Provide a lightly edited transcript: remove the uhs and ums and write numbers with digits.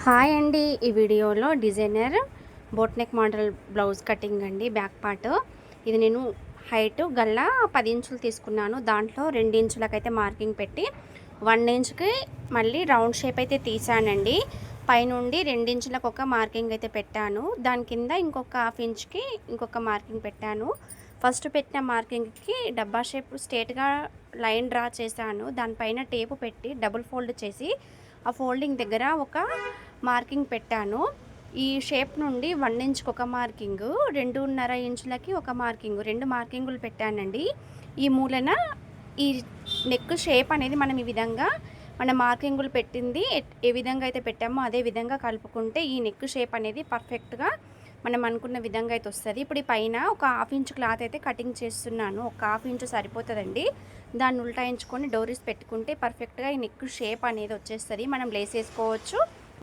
Hi అండి. ఈ వీడియోలో designer boat neck model blouse cutting అండి. బ్యాక్ పార్ట్ ఇది నేను హైట్ గల్లా 10 ఇంచులు తీసుకున్నాను. దాంట్లో 2 ఇంచులకైతే మార్కింగ్ పెట్టి 1 ఇంచుకి మళ్ళీ రౌండ్ షేప్ అయితే తీసానండి. పైనుండి 2 ఇంచులకు ఒక మార్కింగ్ అయితే పెట్టాను. దాని కింద ఇంకొక హాఫ్ ఇంచ్కి ఇంకొక మార్కింగ్ పెట్టాను. ఫస్ట్ పెట్టిన మార్కింగ్కి డబ్బా షేప్ స్ట్రేట్గా లైన్ డ్రా చేశాను. దానిపైన టేపు పెట్టి డబుల్ ఫోల్డ్ చేసి ఆ ఫోల్డింగ్ దగ్గర ఒక మార్కింగ్ పెట్టాను. ఈ షేప్ నుండి 1 ఇంచ్కి ఒక మార్కింగ్, 2.5 ఇంచులకి ఒక మార్కింగ్, 2 మార్కింగులు పెట్టానండి. ఈ మూలన ఈ నెక్ షేప్ అనేది మనం ఈ విధంగా మన మార్కింగులు పెట్టింది ఏ విధంగా అయితే పెట్టామో అదే విధంగా కలుపుకుంటే ఈ నెక్ షేప్ అనేది పర్ఫెక్ట్గా మనం అనుకున్న విధంగా అయితే వస్తుంది. ఇప్పుడు ఈ పైన ఒక హాఫ్ ఇంచ్ క్లాత్ అయితే కటింగ్ చేస్తున్నాను. ఒక హాఫ్ ఇంచు సరిపోతుందండి. దాన్ని ఉల్టాయించుకొని డోరీస్ పెట్టుకుంటే పర్ఫెక్ట్గా ఈ నెక్ షేప్ అనేది వచ్చేస్తుంది. మనం లేస్ వేసుకోవచ్చు.